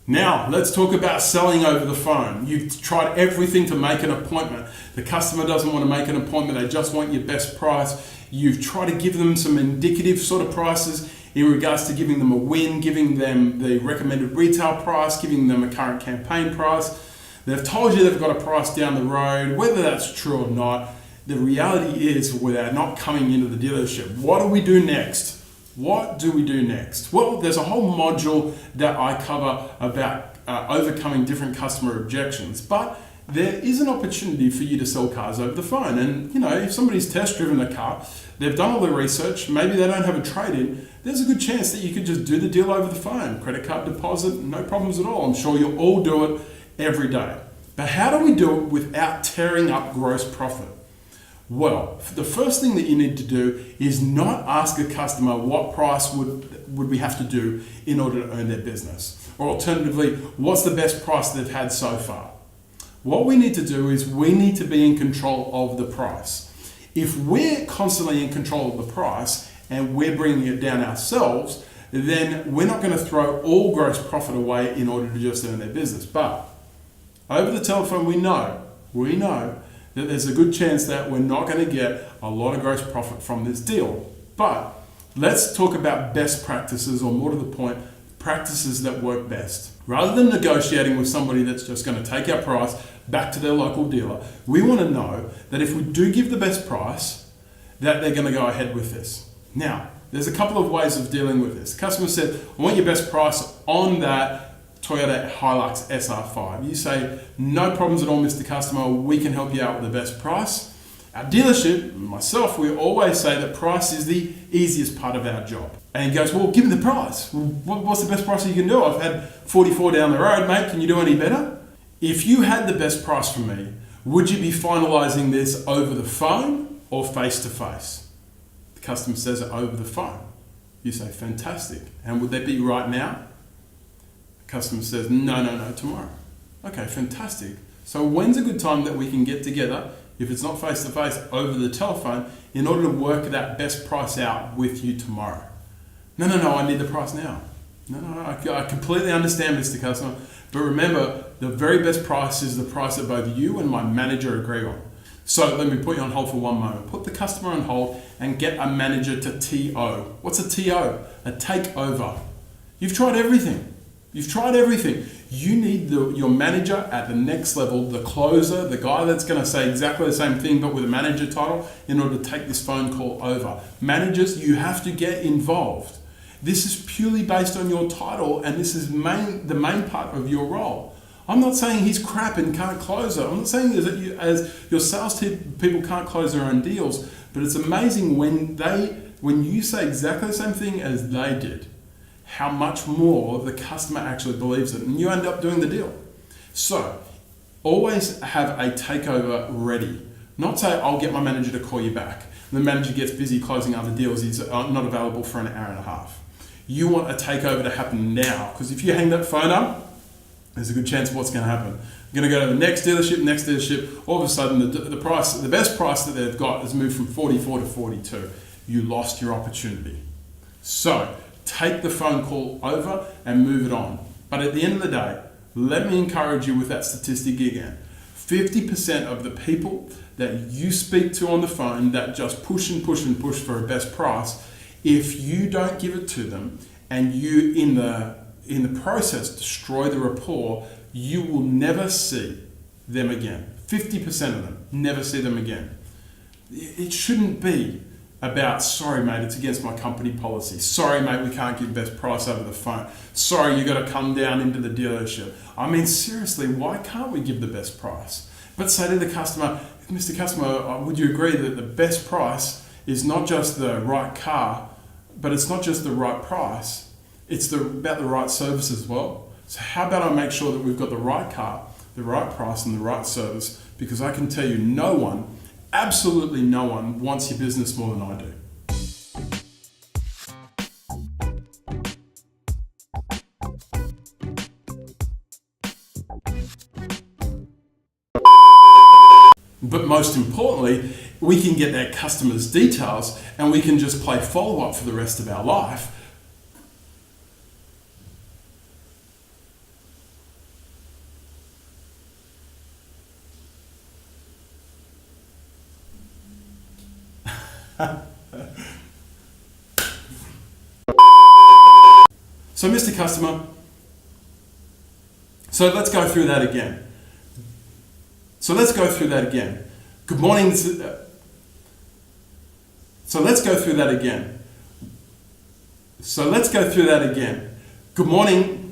Now, let's talk about selling over the phone. You've tried everything to make an appointment. The customer doesn't want to make an appointment, they just want your best price. You've tried to give them some indicative sort of prices in regards to giving them a win, giving them the recommended retail price, giving them a current campaign price. They've told you they've got a price down the road, whether that's true or not. The reality is, they're not coming into the dealership. What do we do next? What do we do next? Well, there's a whole module that I cover about overcoming different customer objections, but there is an opportunity for you to sell cars over the phone. And if somebody's test driven a car, they've done all the research, maybe they don't have a trade-in, there's a good chance that you could just do the deal over the phone. Credit card deposit, no problems at all. I'm sure you'll all do it every day. But how do we do it without tearing up gross profit? Well, the first thing that you need to do is not ask a customer what price would we have to do in order to earn their business. Or alternatively, what's the best price they've had so far? What we need to do is we need to be in control of the price. If we're constantly in control of the price and we're bringing it down ourselves, then we're not going to throw all gross profit away in order to just earn their business. But over the telephone, we know that there's a good chance that we're not going to get a lot of gross profit from this deal. But let's talk about best practices, or more to the point, practices that work best. Rather than negotiating with somebody that's just going to take our price back to their local dealer, we want to know that if we do give the best price, that they're going to go ahead with this. Now, there's a couple of ways of dealing with this. The customer said, I want your best price on that Toyota Hilux SR5. You say, no problems at all, Mr. Customer, we can help you out with the best price. Our dealership, myself, we always say that price is the easiest part of our job. And he goes, well, give me the price. Well, what's the best price you can do? I've had 44 down the road, mate, can you do any better? If you had the best price from me, would you be finalizing this over the phone or face to face? The customer says over the phone. You say, fantastic. And would that be right now? Customer says, no, tomorrow. Okay, fantastic. So when's a good time that we can get together, if it's not face-to-face, over the telephone, in order to work that best price out with you tomorrow? No, I need the price now. No, I completely understand, Mr. Customer. But remember, the very best price is the price that both you and my manager agree on. So let me put you on hold for one moment. Put the customer on hold and get a manager to TO. What's a TO? A takeover. You've tried everything. You need your manager at the next level, the closer, the guy that's going to say exactly the same thing but with a manager title, in order to take this phone call over. Managers, you have to get involved. This is purely based on your title, and this is the main part of your role. I'm not saying he's crap and can't close it. I'm not saying that as your sales people can't close their own deals, but it's amazing when you say exactly the same thing as they did, how much more the customer actually believes it, and you end up doing the deal. So always have a takeover ready. Not say, I'll get my manager to call you back. The manager gets busy closing other deals, he's not available for an hour and a half. You want a takeover to happen now, because if you hang that phone up, there's a good chance of what's going to happen. You're going to go to the next dealership, all of a sudden the best price that they've got has moved from 44 to 42. You lost your opportunity. So take the phone call over and move it on. But at the end of the day, let me encourage you with that statistic again. 50% of the people that you speak to on the phone that just push for a best price, if you don't give it to them and you in the process destroy the rapport, you will never see them again. 50% of them never see them again. It shouldn't be about, sorry mate, it's against my company policy. Sorry mate, we can't give best price over the phone. Sorry, you got to come down into the dealership. I mean, seriously, why can't we give the best price? But say to the customer, Mr. Customer, would you agree that the best price is not just the right car, but it's not just the right price, it's about the right service as well. So how about I make sure that we've got the right car, the right price and the right service, because I can tell you no one, absolutely no one wants your business more than I do. But most importantly, we can get that customer's details and we can just play follow-up for the rest of our life. So, Mr. Customer, so let's go through that again. Good morning. So let's go through that again. Good morning.